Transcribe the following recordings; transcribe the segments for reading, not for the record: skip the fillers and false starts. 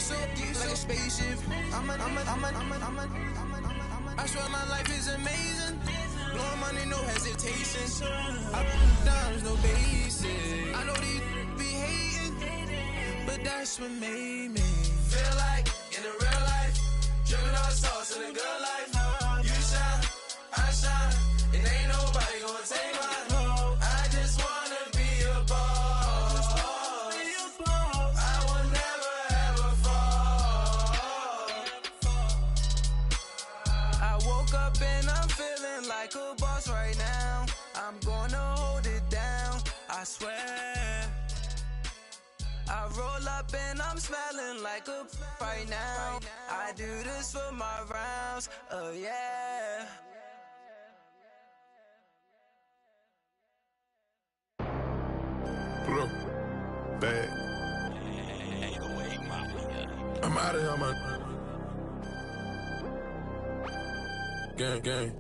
so deep, like a spaceship. I swear my life is amazing. Blowing money, no hesitation. I put dimes, no basic. I know these be hating, but that's what made me feel like in the real life. Dripping all sauce in the good life. You shine, I shine, and ain't nobody gonna take mine. I just wanna be a boss. I will never ever fall. I woke up and I'm feeling like a boss right now. I'm gonna hold it down, I swear. I roll up and I'm smelling like a right now. I do this for my rounds, oh yeah. Pull up, bag. I'm out of here, man. Gang.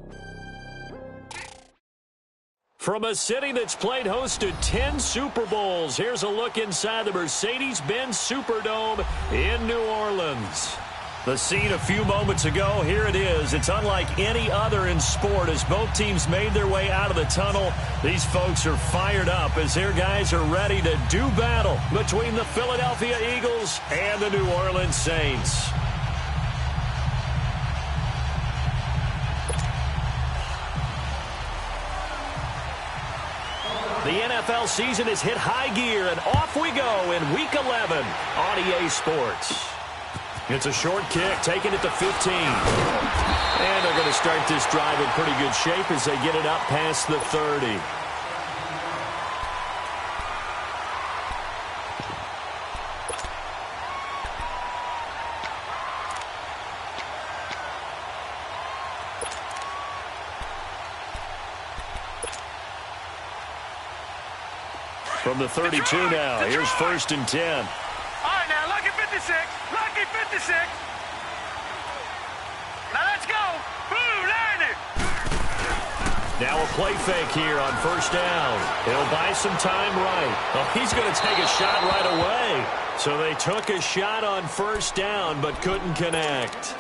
From a city that's played host to 10 Super Bowls, here's a look inside the Mercedes-Benz Superdome in New Orleans. The scene a few moments ago, here it is. It's unlike any other in sport as both teams made their way out of the tunnel. These folks are fired up as their guys are ready to do battle between the Philadelphia Eagles and the New Orleans Saints. The NFL season has hit high gear, and off we go in Week 11 on EA Sports. It's a short kick, taking it to 15. And they're going to start this drive in pretty good shape as they get it up past the 30. From the 32 now, here's 1st and 10. All right, now, lucky 56. Lucky 56. Now, let's go. Boo, learn it. Now a play fake here on 1st down. He'll buy some time right. Oh, he's going to take a shot right away. So they took a shot on 1st down, but couldn't connect.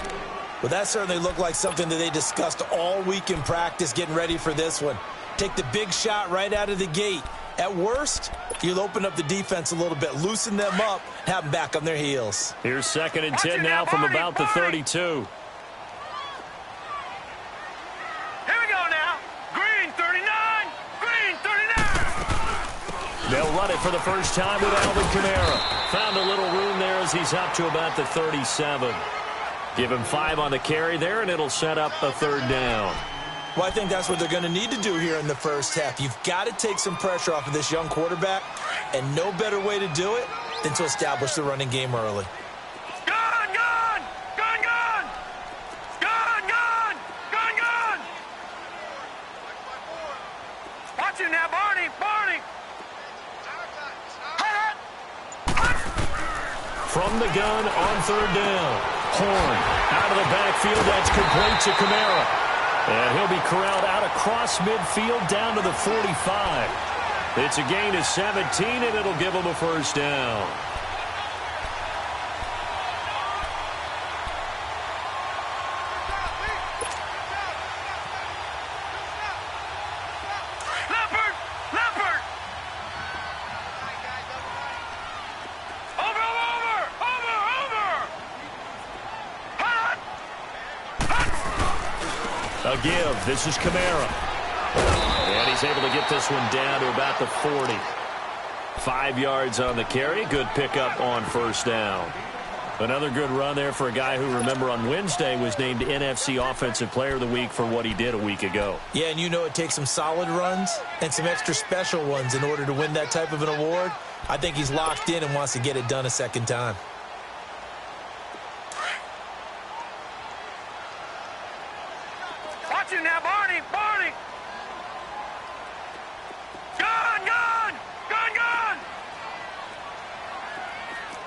Well, that certainly looked like something that they discussed all week in practice getting ready for this one. Take the big shot right out of the gate. At worst, you'll open up the defense a little bit, loosen them up, have them back on their heels. Here's 2nd and 10 now from about the 32. Here we go now. Green 39. Green 39. They'll run it for the first time with Alvin Kamara. Found a little room there as he's up to about the 37. Give him 5 on the carry there, and it'll set up a 3rd down. Well, I think that's what they're going to need to do here in the first half. You've got to take some pressure off of this young quarterback, and no better way to do it than to establish the running game early. Gun, gun! Gun, gun! Gun, gun! Gun, gun! Watch him now, Barney! Barney! From the gun on 3rd down. Horn out of the backfield. That's complete to Kamara. And he'll be corralled out across midfield down to the 45. It's a gain of 17, and it'll give him a 1st down. Leopard! Leopard! Over! Hot! A give. This is Kamara. And he's able to get this one down to about the 40. 5 yards on the carry. Good pickup on 1st down. Another good run there for a guy who, remember, on Wednesday was named NFC Offensive Player of the Week for what he did a week ago. Yeah, and you know it takes some solid runs and some extra special ones in order to win that type of an award. I think he's locked in and wants to get it done a second time. Watch him now, Barney! Barney! Gun, gun! Gun, gun!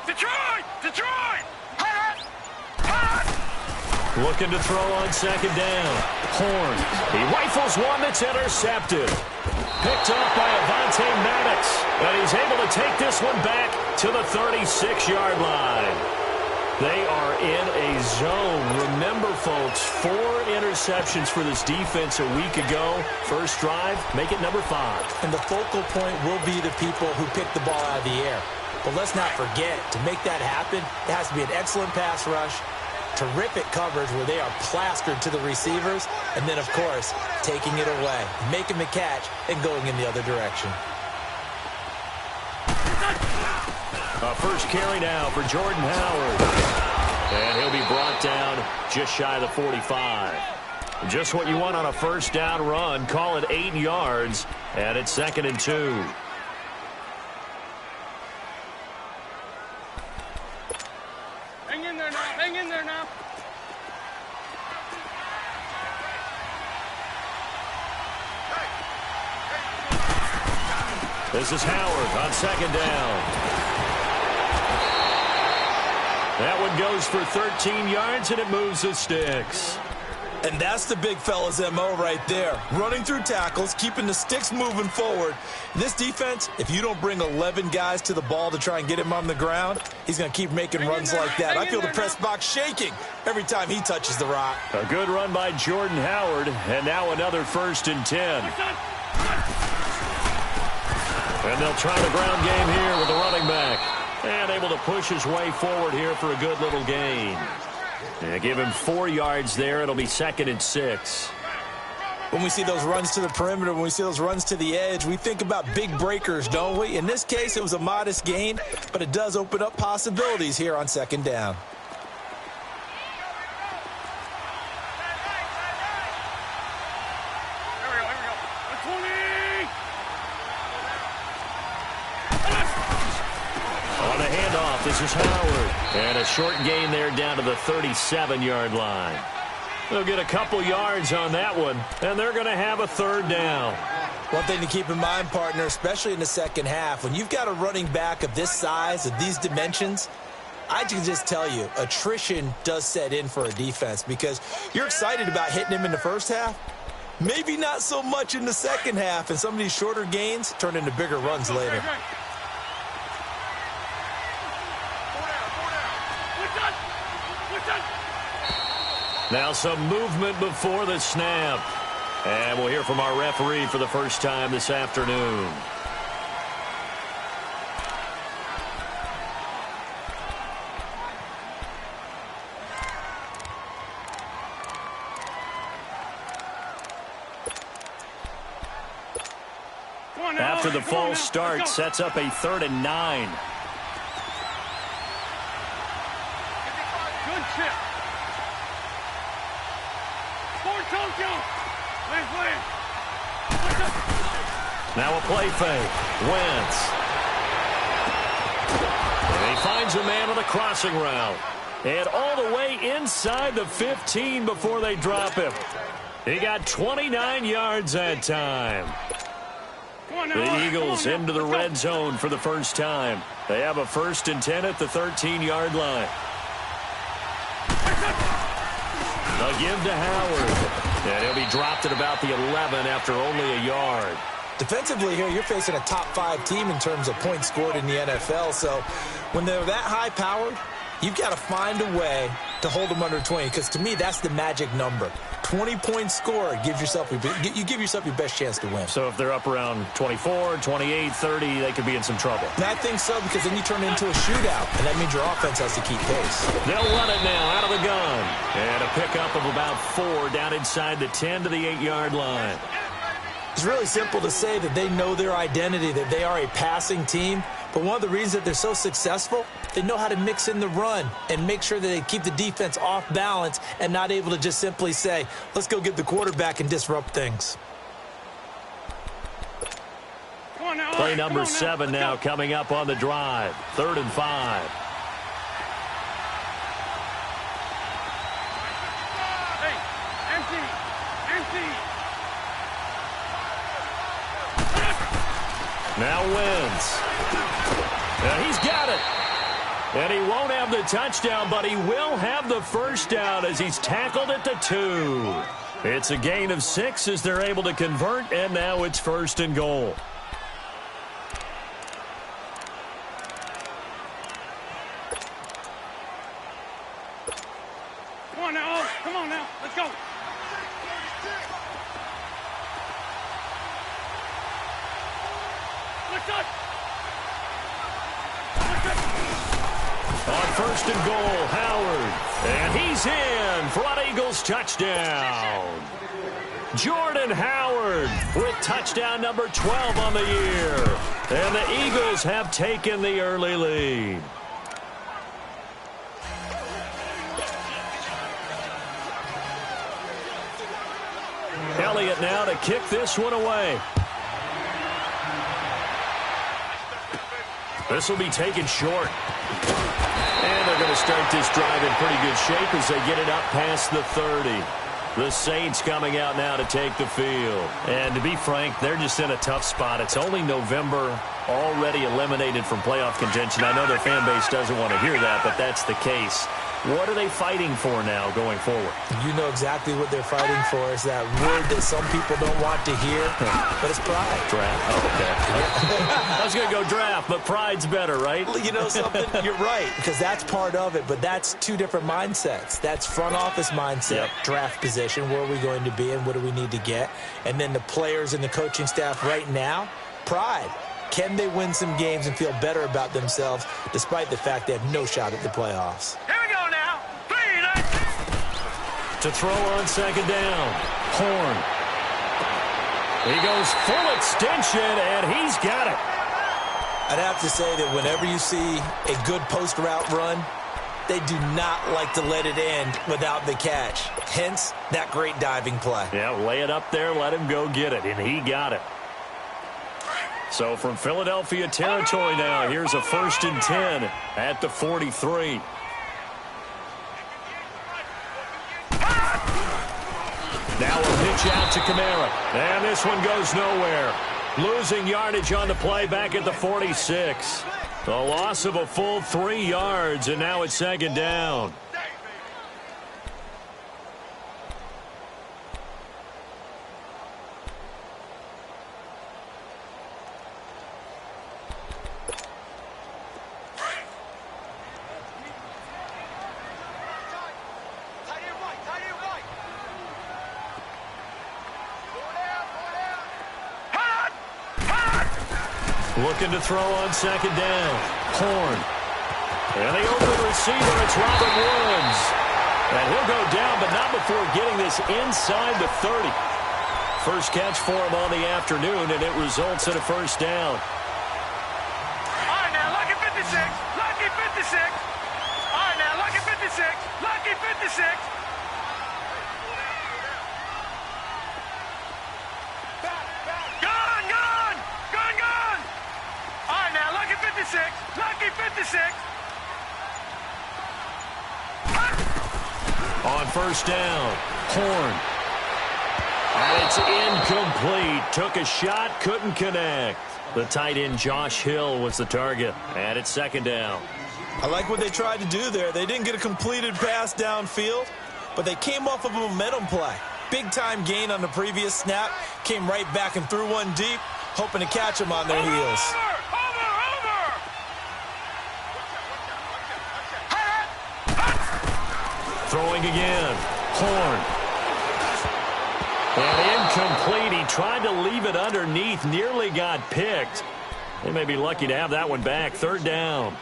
Detroit! Detroit! Hot! Hot! Looking to throw on 2nd down. Horn. He rifles one that's intercepted. Picked off by Avonte Maddox. And he's able to take this one back to the 36-yard line. They are in a zone. Remember, folks, 4 interceptions for this defense a week ago. First drive, make it number 5. And the focal point will be the people who pick the ball out of the air. But let's not forget, to make that happen, it has to be an excellent pass rush, terrific coverage where they are plastered to the receivers, and then, of course, taking it away, making the catch, and going in the other direction. First carry now for Jordan Howard. And he'll be brought down just shy of the 45. Just what you want on a first down run. Call it 8 yards, and it's 2nd and 2. Hang in there now. Hang in there now. This is Howard on 2nd down. That one goes for 13 yards, and it moves the sticks. And that's the big fella's MO right there. Running through tackles, keeping the sticks moving forward. This defense, if you don't bring 11 guys to the ball to try and get him on the ground, he's going to keep making runs like that. I feel the press box shaking every time he touches the rock. A good run by Jordan Howard, and now another 1st and 10. And they'll try the ground game here with the running back. And able to push his way forward here for a good little gain. And give him 4 yards there. It'll be 2nd and 6. When we see those runs to the perimeter, when we see those runs to the edge, we think about big breakers, don't we? In this case, it was a modest gain, but it does open up possibilities here on 2nd down. This is Howard. And a short gain there down to the 37-yard line. They'll get a couple yards on that one, and they're going to have a 3rd down. One thing to keep in mind, partner, especially in the second half, when you've got a running back of this size, of these dimensions, I can just tell you, attrition does set in for a defense because you're excited about hitting him in the first half. Maybe not so much in the second half, and some of these shorter gains turn into bigger runs later. Now some movement before the snap. And we'll hear from our referee for the first time this afternoon. After the false start, sets up a 3rd and 9. Good chip. Now a play fake. Wentz. And he finds a man on the crossing route. And all the way inside the 15 before they drop him. He got 29 yards that time. The Eagles into the red zone for the first time. They have a 1st and 10 at the 13-yard line. They'll give to Howard. And he'll be dropped at about the 11 after only a yard. Defensively here, you're facing a top-5 team in terms of points scored in the NFL. So when they're that high-powered, you've got to find a way to hold them under 20. Because to me, that's the magic number. 20 points scored, you give yourself your best chance to win. So if they're up around 24, 28, 30, they could be in some trouble. And I think so, because then you turn it into a shootout, and that means your offense has to keep pace. They'll run it now out of the gun. And a pickup of about 4 down inside the 10 to the 8-yard line. It's really simple to say that they know their identity, that they are a passing team. But one of the reasons that they're so successful, they know how to mix in the run and make sure that they keep the defense off balance and not able to just simply say, let's go get the quarterback and disrupt things. Play number 7 now coming up on the drive. 3rd and 5. Hey, empty. Now Wentz. And he's got it. And he won't have the touchdown, but he will have the first down as he's tackled at the 2. It's a gain of 6 as they're able to convert, and now it's 1st and goal. Come on now, let's go. Let's go. On first and goal, Howard. And he's in for an Eagles touchdown. Jordan Howard with touchdown number 12 on the year. And the Eagles have taken the early lead. Elliott now to kick this one away. This will be taken short. And they're going to start this drive in pretty good shape as they get it up past the 30. The Saints coming out now to take the field. And to be frank, they're just in a tough spot. It's only November, already eliminated from playoff contention. I know their fan base doesn't want to hear that, but that's the case. What are they fighting for now going forward? You know exactly what they're fighting for. Is that word that some people don't want to hear, but it's pride. Draft. Oh, okay. I was going to go draft, but pride's better, right? You know something? You're right, because that's part of it, but that's two different mindsets. That's front office mindset, draft position, where are we going to be and what do we need to get? And then the players and the coaching staff right now, pride. Can they win some games and feel better about themselves despite the fact they have no shot at the playoffs? Here we go now. 3, 9. To throw on second down. Horn. He goes full extension, and he's got it. I'd have to say that whenever you see a good post route run, they do not like to let it end without the catch. Hence, that great diving play. Yeah, lay it up there, let him go get it, and he got it. So from Philadelphia territory now, here's a 1st and 10 at the 43. Now a pitch out to Kamara. And this one goes nowhere. Losing yardage on the play back at the 46. A loss of a full 3 yards, and now it's second down. Looking to throw on second down. Horn. And the open receiver, it's Robert Woods. And he'll go down, but not before getting this inside the 30. First catch for him on the afternoon, and it results in a first down. All right, now, lucky 56. Lucky 56. All right, now, lucky 56. Lucky 56. Lucky 56. On first down, Horn. And it's incomplete. Took a shot, couldn't connect. The tight end Josh Hill was the target. And it's second down. I like what they tried to do there. They didn't get a completed pass downfield, but they came off of a momentum play. Big-time gain on the previous snap. Came right back and threw one deep, hoping to catch them on their heels. Throwing again. Horn. And incomplete. He tried to leave it underneath. Nearly got picked. They may be lucky to have that one back. Third down.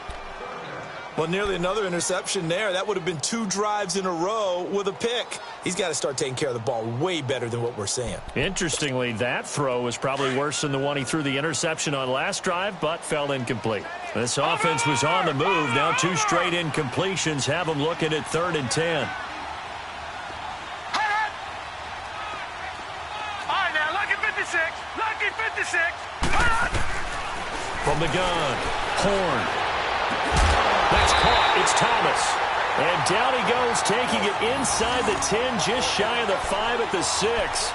Well, nearly another interception there. That would have been 2 drives in a row with a pick. He's got to start taking care of the ball way better than what we're seeing. Interestingly, that throw was probably worse than the one he threw the interception on last drive, but fell incomplete. This offense was on the move. Now 2 straight incompletions have them looking at 3rd and 10. All right, now, lucky 56. Lucky 56. From the gun, Horn. That's caught. It's Thomas. And down he goes, taking it inside the 10, just shy of the 5 at the 6.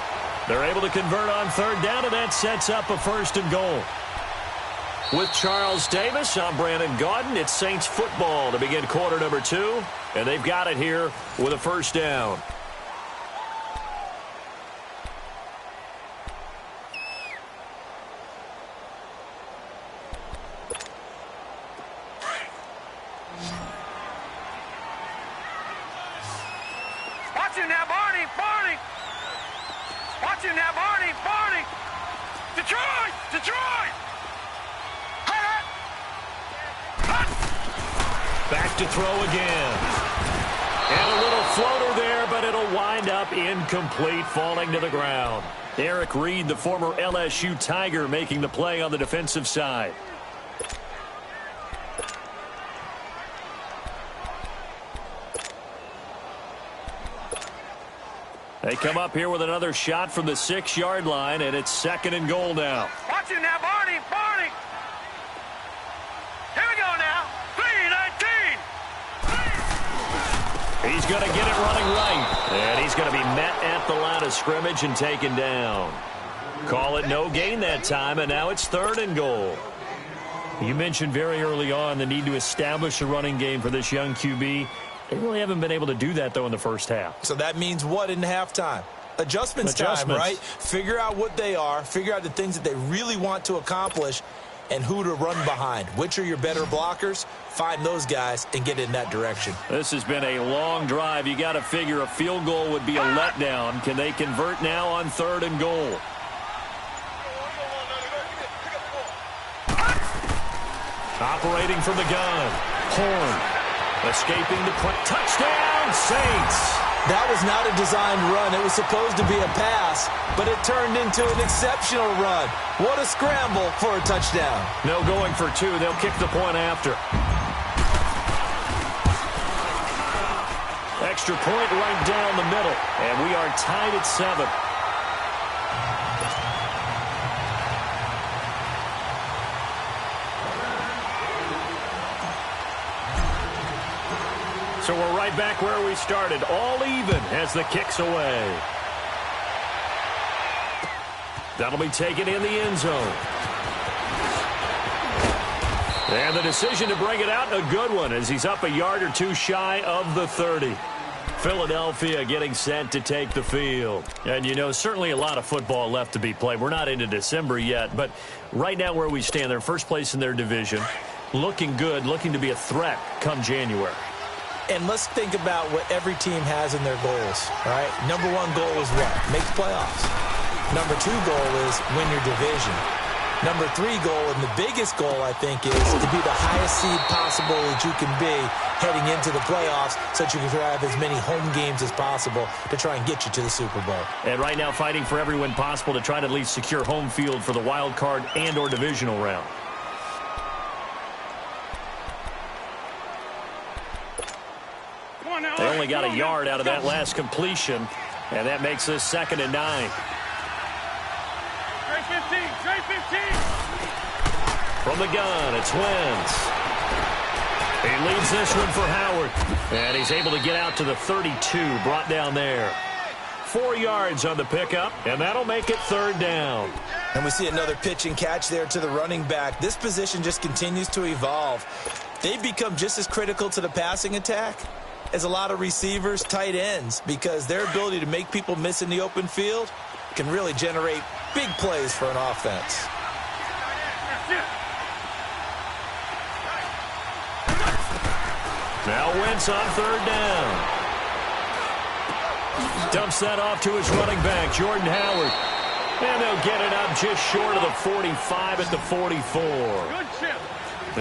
They're able to convert on 3rd down, and that sets up a 1st and goal. With Charles Davis, I'm Brandon Gaudin. It's Saints football to begin quarter number 2, and they've got it here with a 1st down. Watch Watch him now, Barney. Barney. Watch him now, Barney. Barney. Detroit. Detroit. Back to throw again. And a little floater there, but it'll wind up incomplete, falling to the ground. Eric Reed, the former LSU Tiger, making the play on the defensive side. They come up here with another shot from the 6-yard line, and it's 2nd and goal now. Watch him now, Barney. Barney. Here we go now. 3-19. He's going to get it running right, and he's going to be met at the line of scrimmage and taken down. Call it no gain that time, and now it's 3rd and goal. You mentioned very early on the need to establish a running game for this young QB. They really haven't been able to do that, though, in the first half. So that means what in halftime? Adjustments time, right? Figure out what they are, figure out the things that they really want to accomplish, and who to run behind. Which are your better blockers? Find those guys and get in that direction. This has been a long drive. You got to figure a field goal would be a letdown. Can they convert now on 3rd and goal? Operating from the gun. Horn. Escaping the play. Touchdown, Saints. That was not a designed run. It was supposed to be a pass, but it turned into an exceptional run. What a scramble for a touchdown. No going for 2. They'll kick the point after. Extra point right down the middle, and we are tied at 7. So we're right back where we started, all even as the kick's away. That'll be taken in the end zone. And the decision to bring it out, a good one, as he's up a yard or 2 shy of the 30. Philadelphia getting set to take the field. And, you know, certainly a lot of football left to be played. We're not into December yet, but right now where we stand, they're first place in their division, looking good, looking to be a threat come January. And let's think about what every team has in their goals, right? Number 1 goal is what? Make the playoffs. Number 2 goal is win your division. Number 3 goal, and the biggest goal, I think, is to be the highest seed possible that you can be heading into the playoffs so that you can have as many home games as possible to try and get you to the Super Bowl. And right now fighting for every win possible to try to at least secure home field for the wild card and or divisional round. They only got a yard out of that last completion, and that makes this 2nd and 9. Straight 15. Straight 15. From the gun, it's Wentz. He leads this one for Howard, and he's able to get out to the 32, brought down there. 4 yards on the pickup, and that'll make it 3rd down. And we see another pitch and catch there to the running back. This position just continues to evolve. They've become just as critical to the passing attack as a lot of receivers, tight ends, because their ability to make people miss in the open field can really generate big plays for an offense. Now Wentz on 3rd down. Dumps that off to his running back, Jordan Howard. And they'll get it up just short of the 45 at the 44.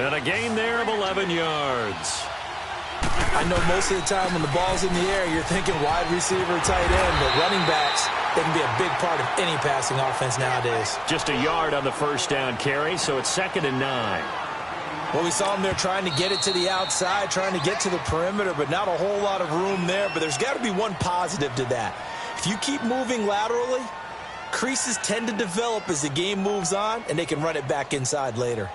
And a gain there of 11 yards. I know most of the time when the ball's in the air, you're thinking wide receiver, tight end, but running backs, they can be a big part of any passing offense nowadays. Just a yard on the 1st down carry, so it's 2nd and 9. Well, we saw them there trying to get it to the outside, trying to get to the perimeter, but not a whole lot of room there. But there's got to be one positive to that. If you keep moving laterally, creases tend to develop as the game moves on, and they can run it back inside later.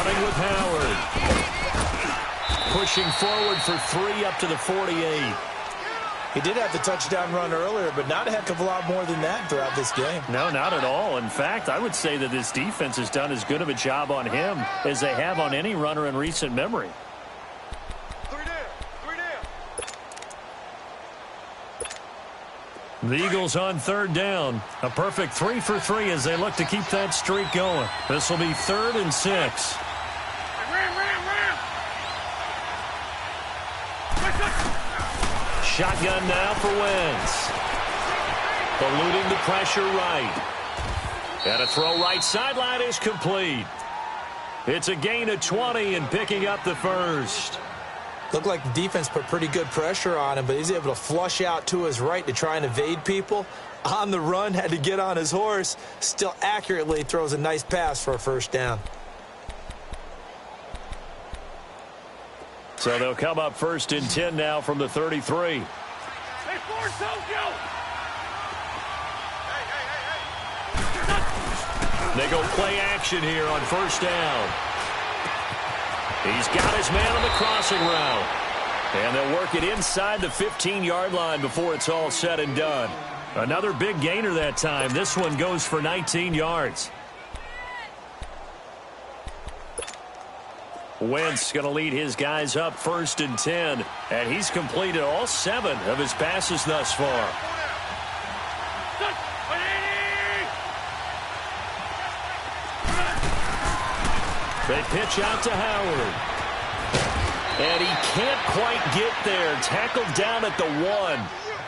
Running with Howard. Pushing forward for 3 up to the 48. He did have the touchdown run earlier, but not a heck of a lot more than that throughout this game. No, not at all. In fact, I would say that this defense has done as good of a job on him as they have on any runner in recent memory. The Eagles on 3rd down. A perfect 3 for 3 as they look to keep that streak going. This will be 3rd and 6. Shotgun now for Wentz. Eluding the pressure right. And a throw right sideline is complete. It's a gain of 20 and picking up the first. Looked like the defense put pretty good pressure on him, but he's able to flush out to his right to try and evade people. On the run, had to get on his horse. Still accurately throws a nice pass for a first down. So they'll come up 1st and 10 now from the 33. They go play action here on 1st down. He's got his man on the crossing route. And they'll work it inside the 15-yard line before it's all said and done. Another big gainer that time. This one goes for 19 yards. Wentz going to lead his guys up 1st and 10. And he's completed all 7 of his passes thus far. They pitch out to Howard. And he can't quite get there. Tackled down at the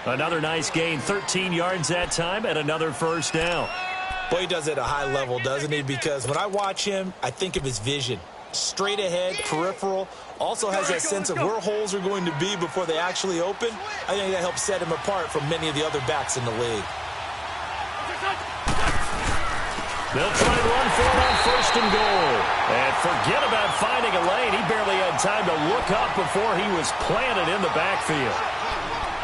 1. Another nice gain. 13 yards that time and another first down. Boy, he does it at a high level, doesn't he? Because when I watch him, I think of his vision. Straight ahead, peripheral. Also has that sense of where holes are going to be before they actually open. I think that helps set him apart from many of the other backs in the league. They'll try and run for it on 1st and goal. And forget about finding a lane. He barely had time to look up before he was planted in the backfield.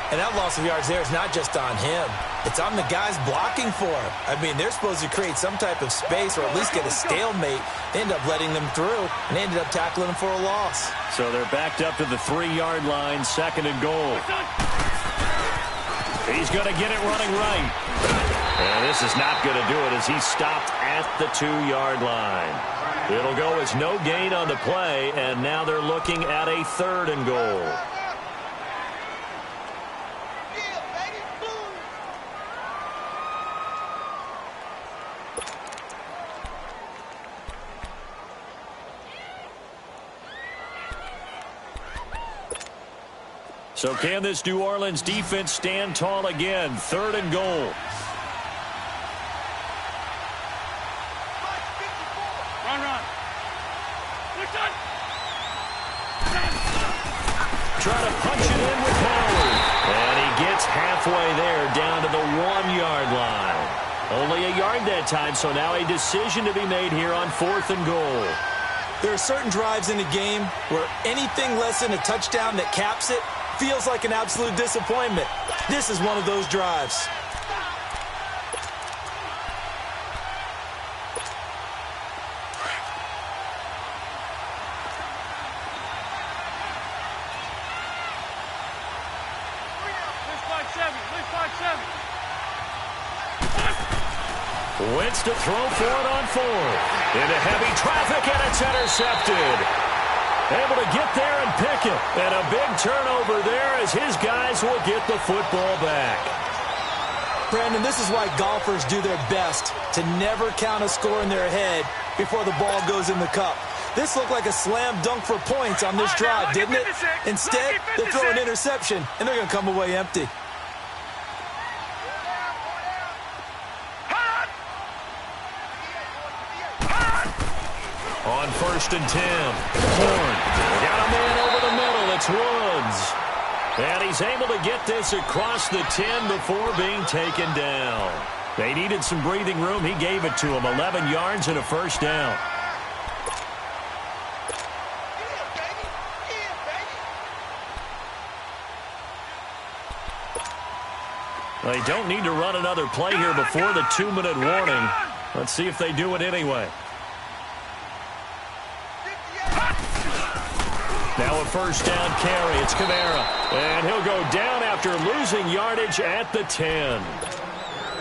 And that loss of yards there is not just on him. It's on the guys blocking for him. I mean, they're supposed to create some type of space or at least get a stalemate. They end up letting them through, and they ended up tackling them for a loss. So they're backed up to the 3-yard line, 2nd and goal. He's going to get it running right. And this is not going to do it as he stopped at the 2-yard line. It'll go as no gain on the play, and now they're looking at a 3rd and goal. So can this New Orleans defense stand tall again? 3rd and goal. Trying to punch it in with Howard. And he gets halfway there down to the 1-yard line. Only a yard that time, so now a decision to be made here on 4th and goal. There are certain drives in a game where anything less than a touchdown that caps it feels like an absolute disappointment. This is one of those drives. Wentz to throw for it on 4th. Into heavy traffic, and it's intercepted. Able to get there and pick it. And a big turnover there as his guys will get the football back. Brandon, this is why golfers do their best to never count a score in their head before the ball goes in the cup. This looked like a slam dunk for points on this drive, didn't it? Instead, they throw an interception, and they're going to come away empty. On 1st and 10, Horn got a man over the middle. It's Woods. And he's able to get this across the 10 before being taken down. They needed some breathing room. He gave it to him. 11 yards and a first down. They don't need to run another play here before the 2-minute warning. Let's see if they do it anyway. Now a first down carry. It's Kamara. And he'll go down after losing yardage at the 10.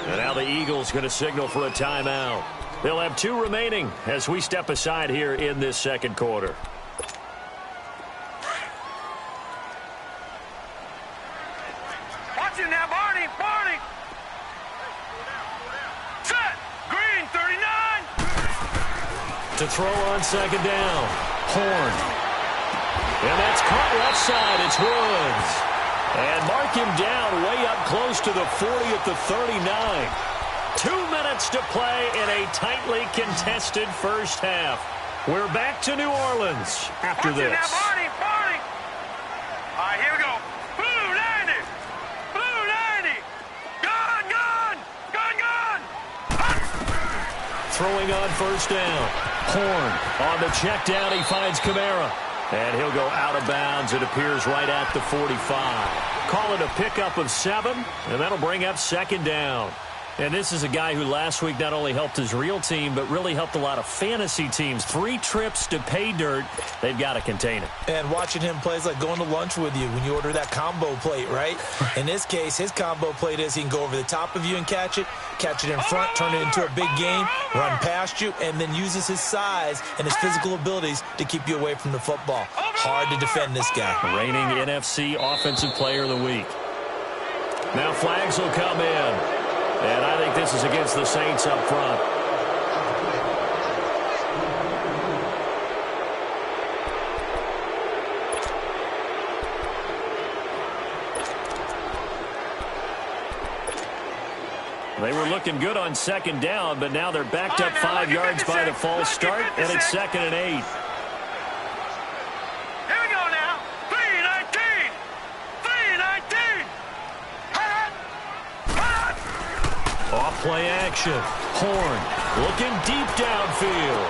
And now the Eagles going to signal for a timeout. They'll have 2 remaining as we step aside here in this second quarter. Watch him now, Barney. Barney. Set. Green, 39. To throw on second down. Horn. And that's caught left side. It's Woods. And mark him down way up close to the 40 at the 39. 2 minutes to play in a tightly contested first half. We're back to New Orleans after this. Now, Barney, Barney. All right, here we go. Blue 90. Blue 90. Gun, gun. Gun, gun. Throwing on first down. Horn on the check down. He finds Kamara. And he'll go out of bounds. It appears right at the 45. Call it a pickup of 7, and that'll bring up second down. And this is a guy who last week not only helped his real team, but really helped a lot of fantasy teams. 3 trips to pay dirt. They've got to contain it. And watching him play is like going to lunch with you when you order that combo plate, right? In this case, his combo plate is he can go over the top of you and catch it in front, turn it into a big game, run past you, and then uses his size and his physical abilities to keep you away from the football. Hard to defend this guy. Reigning NFC Offensive Player of the Week. Now flags will come in. And I think this is against the Saints up front. They were looking good on second down, but now they're backed up 5 yards by the false start, and it's 2nd and 8. Here we go now. 3-19. 3-19. Off play action. Horn looking deep downfield.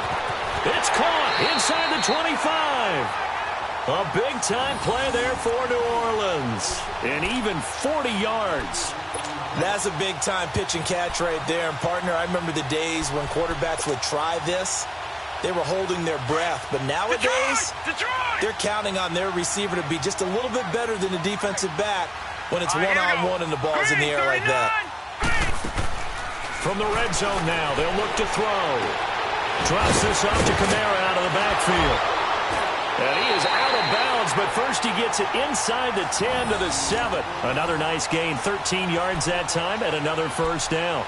It's caught inside the 25. A big-time play there for New Orleans. And even 40 yards. That's a big-time pitch and catch right there. And, partner, I remember the days when quarterbacks would try this. They were holding their breath. But nowadays, they're counting on their receiver to be just a little bit better than the defensive back when it's one-on-one and the ball's in the air like that. From the red zone now, they'll look to throw. Drops this off to Kamara out of the backfield. And he is out of bounds, but first he gets it inside the 10 to the 7. Another nice gain, 13 yards that time, and another first down.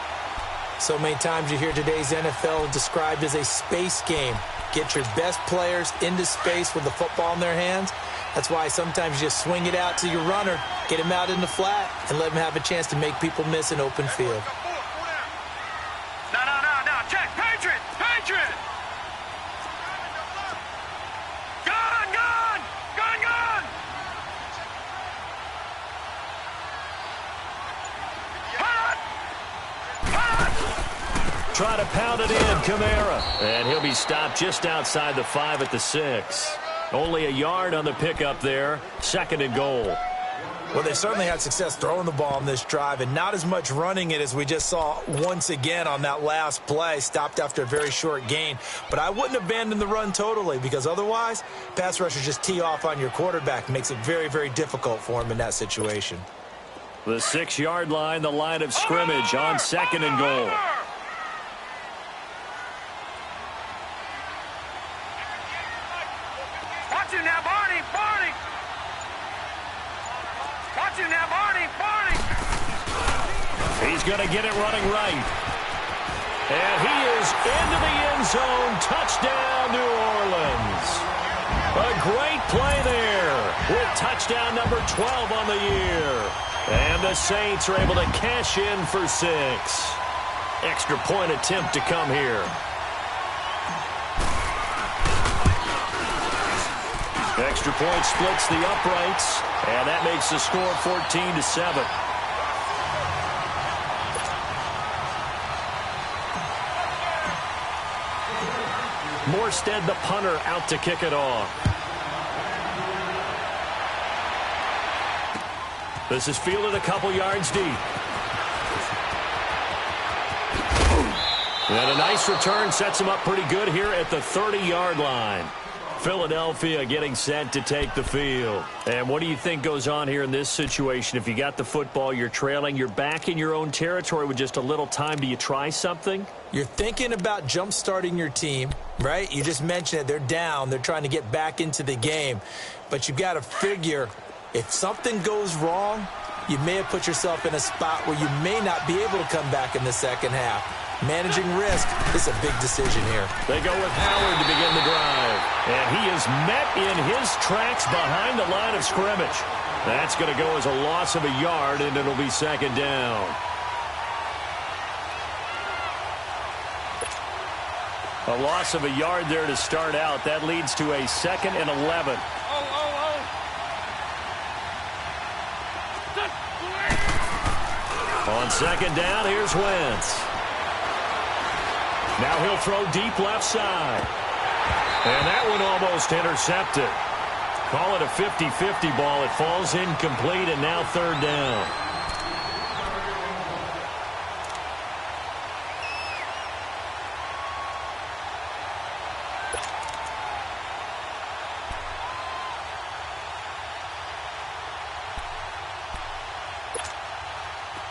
So many times you hear today's NFL described as a space game. Get your best players into space with the football in their hands. That's why sometimes you just swing it out to your runner, get him out in the flat, and let him have a chance to make people miss an open field. No. Check. Patriot. Patriot. Gun. Try to pound it in, Kamara. And he'll be stopped just outside the 5 at the 6. Only a yard on the pickup there. 2nd and goal. Well, they certainly had success throwing the ball on this drive and not as much running it as we just saw once again on that last play. Stopped after a very short gain. But I wouldn't abandon the run totally because otherwise, pass rushers just tee off on your quarterback. Makes it very, very difficult for him in that situation. The 6-yard line, the line of scrimmage on 2nd and goal. Watch him now, Barney. Watch him now, Barney. He's going to get it running right. And he is into the end zone. Touchdown, New Orleans. A great play there with touchdown number 12 on the year. And the Saints are able to cash in for 6. Extra point attempt to come here. Extra point splits the uprights, and that makes the score 14-7. Morstead, the punter, out to kick it off. This is fielded a couple yards deep. And a nice return sets him up pretty good here at the 30-yard line. Philadelphia getting set to take the field. And what do you think goes on here in this situation? If you got the football, you're trailing, you're back in your own territory with just a little time. Do you try something? You're thinking about jump-starting your team, right? You just mentioned it. They're down. They're trying to get back into the game. But you've got to figure if something goes wrong, you may have put yourself in a spot where you may not be able to come back in the second half. Managing risk is a big decision here. They go with Howard to begin the drive. And he is met in his tracks behind the line of scrimmage. That's going to go as a loss of a yard, and it'll be second down. A loss of a yard there to start out. That leads to a 2nd and 11. On second down, here's Wentz. Now he'll throw deep left side. And that one almost intercepted. Call it a 50-50 ball. It falls incomplete, and now third down.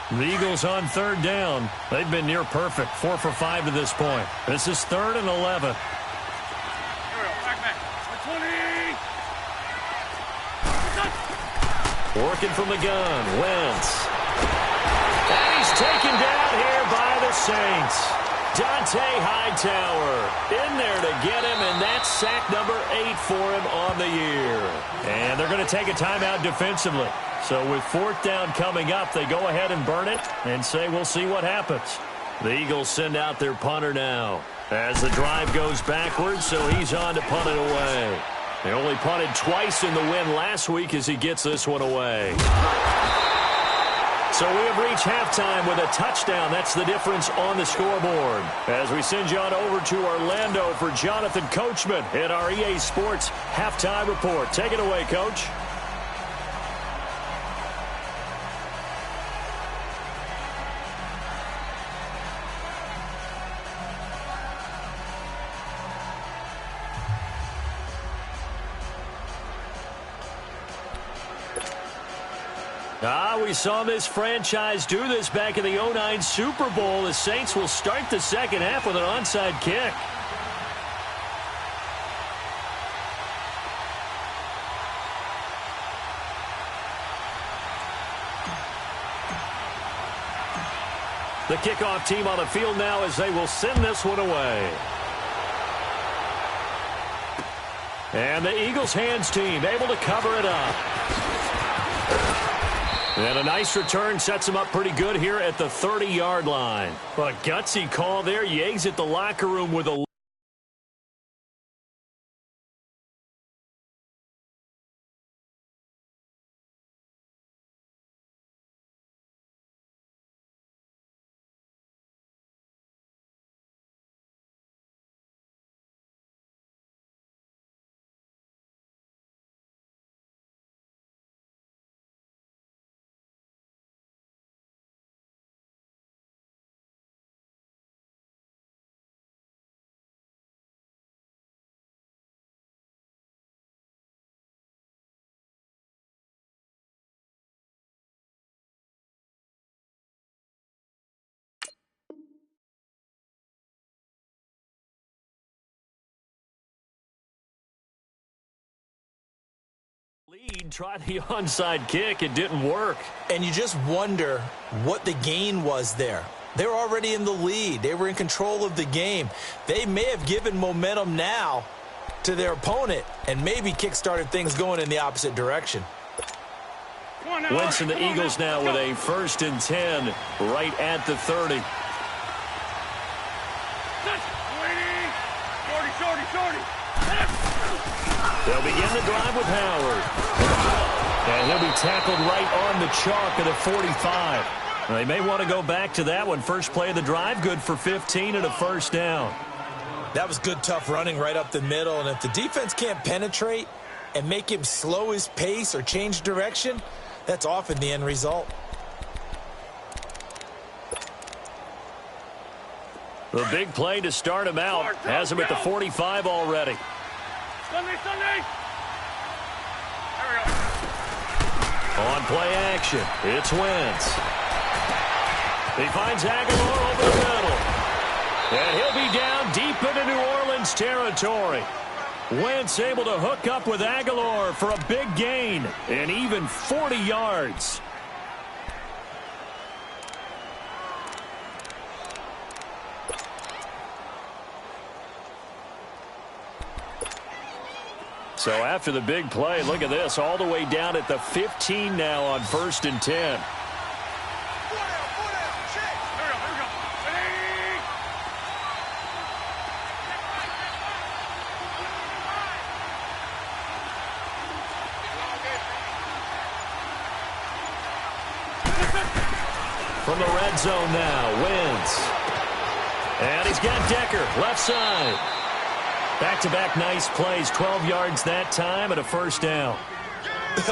The Eagles on third down. They've been near perfect. 4 for 5 to this point. This is 3rd and 11. Working from the gun. Wentz. And he's taken down here by the Saints. Dante Hightower in there to get him, and that's sack number 8 for him on the year. And they're going to take a timeout defensively. So with 4th down coming up, they go ahead and burn it and say we'll see what happens. The Eagles send out their punter now as the drive goes backwards, so he's on to punt it away. They only punted twice in the win last week as he gets this one away. So we have reached halftime with a touchdown. That's the difference on the scoreboard. As we send you on over to Orlando for Jonathan Coachman in our EA Sports Halftime Report. Take it away, Coach. We saw this franchise do this back in the 2009 Super Bowl. The Saints will start the second half with an onside kick. The kickoff team on the field now as they will send this one away. And the Eagles hands team able to cover it up. And a nice return sets him up pretty good here at the 30-yard line. But a gutsy call there. You exit the locker room with a lead, tried the onside kick. It didn't work. And you just wonder what the gain was there. They were already in the lead. They were in control of the game. They may have given momentum now to their opponent and maybe kick-started things going in the opposite direction. Wentz and the Eagles now with a 1st and 10 right at the 30. They'll begin the drive with Howard. And he'll be tackled right on the chalk at a 45. They may want to go back to that one. First play of the drive, good for 15 and a 1st down. That was good, tough running right up the middle. And if the defense can't penetrate and make him slow his pace or change direction, that's often the end result. The big play to start him out has him at the 45 already. Sunday! There we go. On play action, it's Wentz. He finds Aguilar over the middle. And he'll be down deep into New Orleans territory. Wentz able to hook up with Aguilar for a big gain and even 40 yards. So after the big play, look at this, all the way down at the 15 now on 1st and 10. From the red zone now, Wentz. And he's got Decker, left side. Back-to-back nice plays, 12 yards that time and a first down.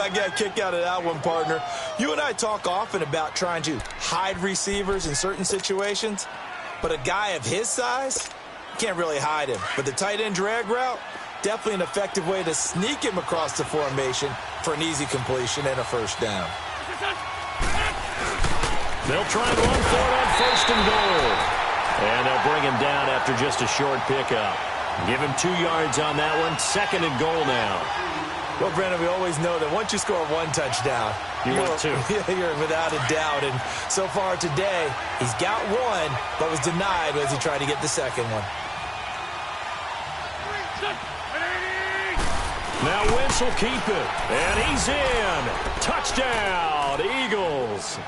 I got a kick out of that one, partner. You and I talk often about trying to hide receivers in certain situations, but a guy of his size, can't really hide him. But the tight end drag route, definitely an effective way to sneak him across the formation for an easy completion and a first down. They'll try and run for it on 1st and goal. And they'll bring him down after just a short pickup. Give him 2 yards on that one. 2nd and goal now. Well, Brandon, we always know that once you score one touchdown, you want two. You're without a doubt. And so far today, he's got one, but was denied as he tried to get the second one. Now Wentz will keep it. And he's in. Touchdown, Eagles.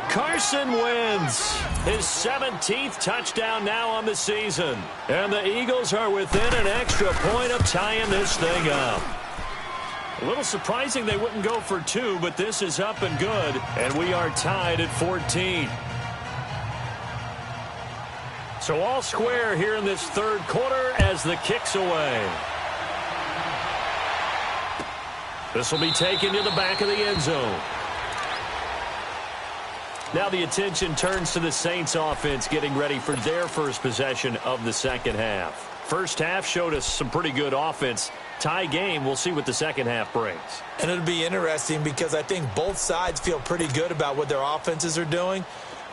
Carson Wentz, his 17th touchdown now on the season. And the Eagles are within an extra point of tying this thing up. A little surprising they wouldn't go for 2, but this is up and good. And we are tied at 14. So all square here in this 3rd quarter as the kick's away. This will be taken to the back of the end zone. Now the attention turns to the Saints offense getting ready for their first possession of the second half. First half showed us some pretty good offense. Tie game, we'll see what the second half brings. And it'll be interesting because I think both sides feel pretty good about what their offenses are doing.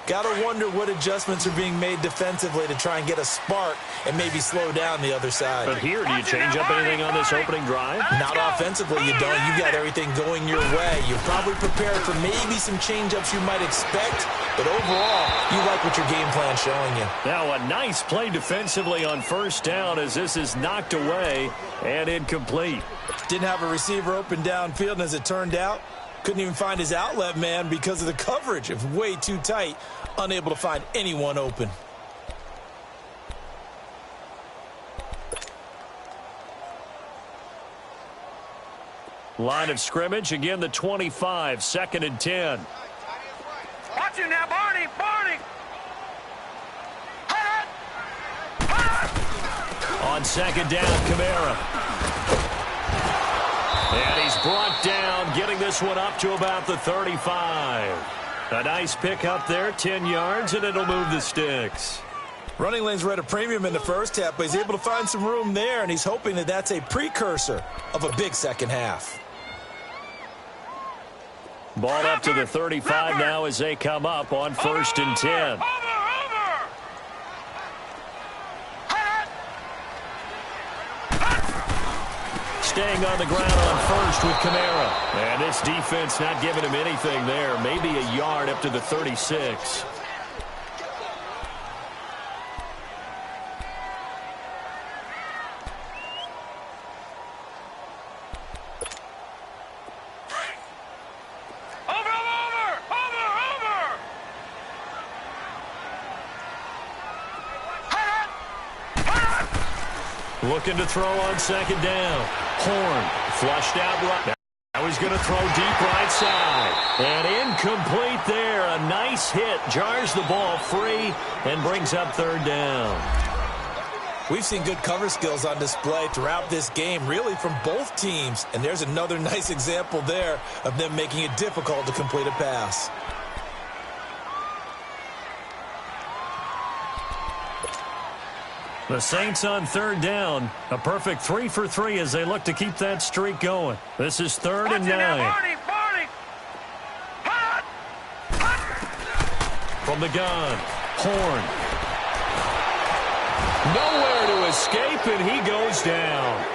Got to wonder what adjustments are being made defensively to try and get a spark and maybe slow down the other side. But here, do you change up anything on this opening drive? Not offensively, you don't. You got everything going your way. You're probably prepared for maybe some change-ups you might expect, but overall, you like what your game plan's showing you. Now a nice play defensively on 1st down as this is knocked away and incomplete. Didn't have a receiver open downfield, and as it turned out, couldn't even find his outlet man because of the coverage. It was way too tight, unable to find anyone open. Line of scrimmage, again the 25, 2nd and 10. Watch him now, Barney! On 2nd down, Kamara. And he's brought down, getting this one up to about the 35. A nice pick up there, 10 yards, and it'll move the sticks. Running lanes were at a premium in the first half, but he's able to find some room there, and he's hoping that that's a precursor of a big second half. Ball up to the 35 now as they come up on 1st and 10. Staying on the ground on 1st with Kamara. And this defense not giving him anything there. Maybe a yard up to the 36. Looking to throw on 2nd down. Horn flushed out right. Now he's going to throw deep right side. And incomplete there. A nice hit. Jars the ball free and brings up 3rd down. We've seen good cover skills on display throughout this game, really from both teams. And there's another nice example there of them making it difficult to complete a pass. The Saints on third down. A perfect 3 for 3 as they look to keep that streak going. This is 3rd and 9. Barney! From the gun, Horn. Nowhere to escape, and he goes down.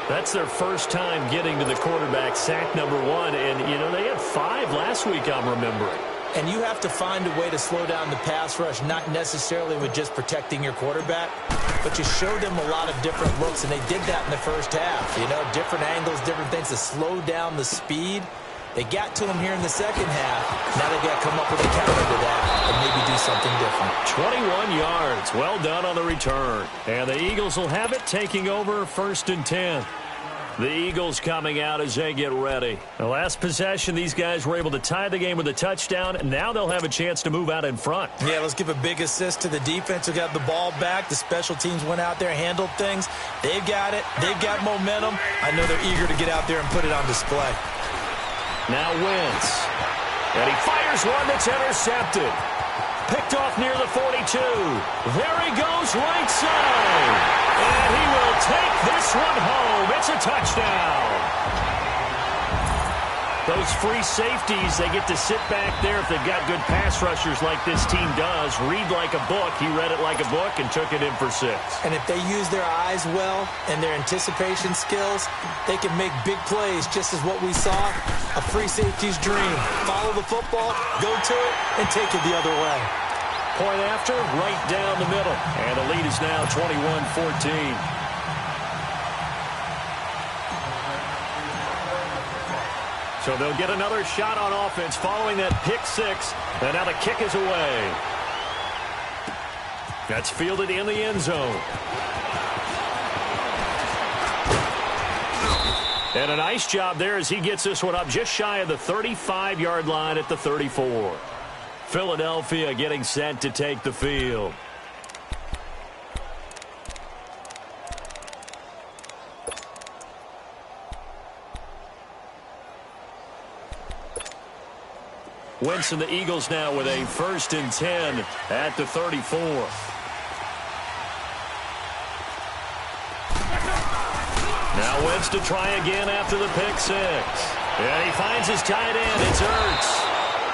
That's their first time getting to the quarterback, sack number 1. And, you know, they had 5 last week, I'm remembering. And you have to find a way to slow down the pass rush, not necessarily with just protecting your quarterback, but you show them a lot of different looks, and they did that in the first half. You know, different angles, different things to slow down the speed. They got to him here in the second half. Now they've got to come up with a counter to that and maybe do something different. 21 yards. Well done on the return. And the Eagles will have it, taking over 1st and 10. The Eagles coming out as they get ready. The last possession, these guys were able to tie the game with a touchdown, and now they'll have a chance to move out in front. Yeah, let's give a big assist to the defense who got the ball back. The special teams went out there, handled things. They've got it. They've got momentum. I know they're eager to get out there and put it on display. Now Wentz. And he fires one that's intercepted. Picked off near the 42. There he goes, right side. And he will take this one home. It's a touchdown. Those free safeties, they get to sit back there if they've got good pass rushers like this team does. Read like a book. He read it like a book and took it in for 6. And if they use their eyes well and their anticipation skills, they can make big plays, just as what we saw, a free safety's dream. Follow the football, go to it, and take it the other way. Point after, right down the middle. And the lead is now 21-14. So they'll get another shot on offense following that pick 6. And now the kick is away. That's fielded in the end zone. And a nice job there as he gets this one up just shy of the 35-yard line at the 34. Philadelphia getting set to take the field. Wentz and the Eagles now with a 1st and 10 at the 34. Now Wentz to try again after the pick 6. And he finds his tight end. It's Ertz.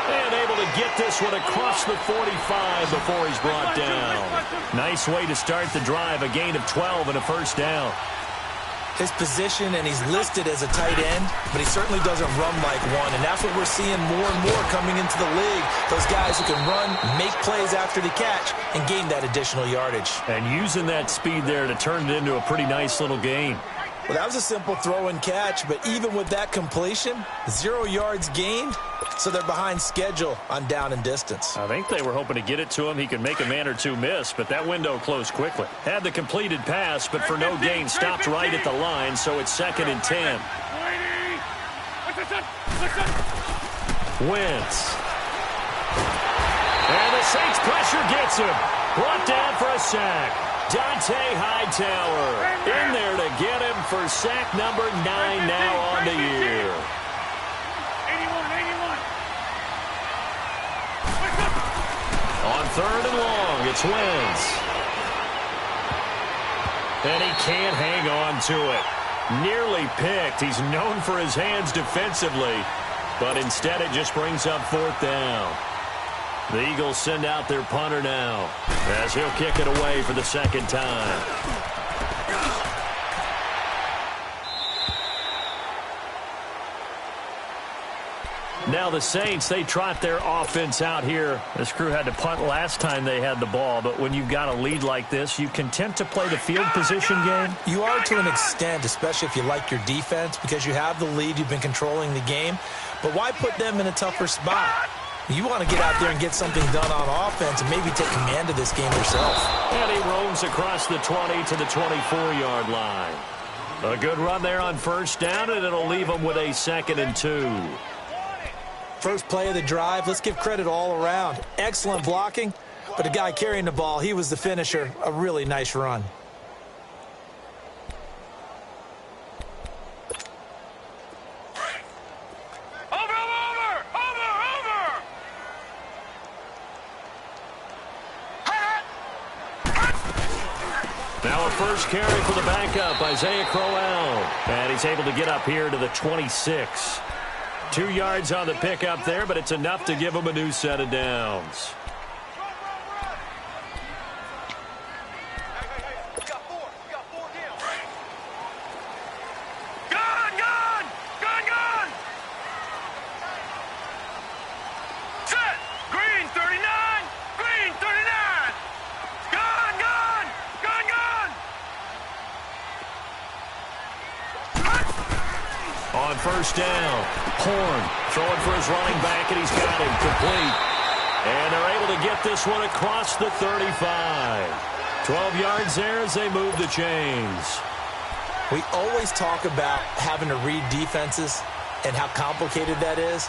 And able to get this one across the 45 before he's brought down. Nice way to start the drive. A gain of 12 and a 1st down. His position, and he's listed as a tight end, but he certainly doesn't run like one, and that's what we're seeing more and more coming into the league. Those guys who can run, make plays after the catch, and gain that additional yardage. And using that speed there to turn it into a pretty nice little gain. Well, that was a simple throw and catch, but even with that completion, 0 yards gained, so they're behind schedule on down and distance. I think they were hoping to get it to him. He could make a man or two miss, but that window closed quickly. Had the completed pass, but for no gain, stopped right at the line, so it's 2nd and 10. Wentz. And the Saints pressure gets him. Brought down for a sack. Dante Hightower in there to get him for sack number 9 now on the year. 81. On 3rd and long, it's Wentz. And he can't hang on to it. Nearly picked. He's known for his hands defensively, but instead it just brings up 4th down. The Eagles send out their punter now as he'll kick it away for the 2nd time. Now the Saints, they trot their offense out here. This crew had to punt last time they had the ball, but when you've got a lead like this, you content to play the field position game? You are to an extent, especially if you like your defense, because you have the lead, you've been controlling the game. But why put them in a tougher spot? You want to get out there and get something done on offense and maybe take command of this game yourself. And he roams across the 20 to the 24-yard line. A good run there on 1st down, and it'll leave him with a 2nd and 2. First play of the drive, let's give credit all around. Excellent blocking, but the guy carrying the ball, he was the finisher. A really nice run. Now a first carry for the backup, Isaiah Crowell. And he's able to get up here to the 26. 2 yards on the pickup there, but it's enough to give him a new set of downs. On first down, Horn throwing for his running back, and he's got him complete. And they're able to get this one across the 35. 12 yards there as they move the chains. We always talk about having to read defenses and how complicated that is.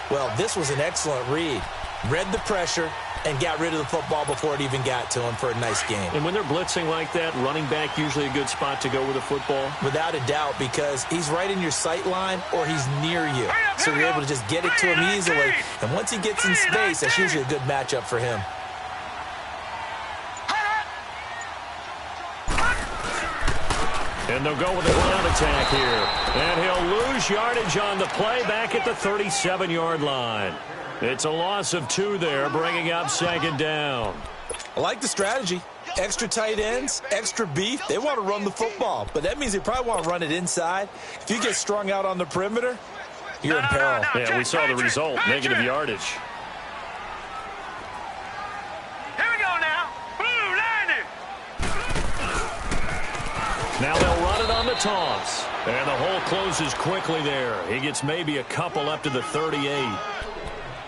Well, this was an excellent read. Read the pressure and got rid of the football before it even got to him for a nice game. And when they're blitzing like that, running back usually a good spot to go with a football? Without a doubt, because he's right in your sight line or he's near you. So you're able to just get it to him easily. And once he gets in space, that's usually a good matchup for him. And they'll go with a ground attack here. And he'll lose yardage on the play back at the 37-yard line. It's a loss of 2 there, bringing up second down. I like the strategy. Extra tight ends, extra beef. They want to run the football, but that means they probably want to run it inside. If you get strung out on the perimeter, you're in peril. Yeah, we saw the result, negative yardage. Here we go now. Blue 90. Now they'll run it on the toss. And the hole closes quickly there. He gets maybe a couple up to the 38.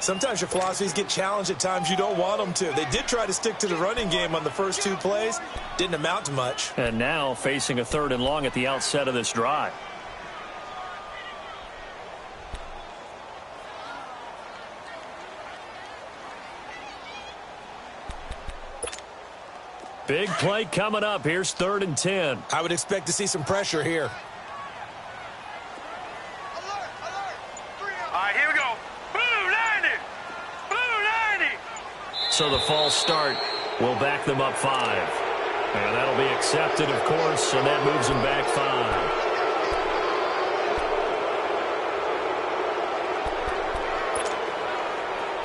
Sometimes your philosophies get challenged at times you don't want them to. They did try to stick to the running game on the first 2 plays. Didn't amount to much. And now facing a 3rd and long at the outset of this drive. Big play coming up. Here's 3rd and 10. I would expect to see some pressure here. All right, here we go. Blue 90. Blue 90. So the false start will back them up 5. And that'll be accepted, of course, and that moves them back 5.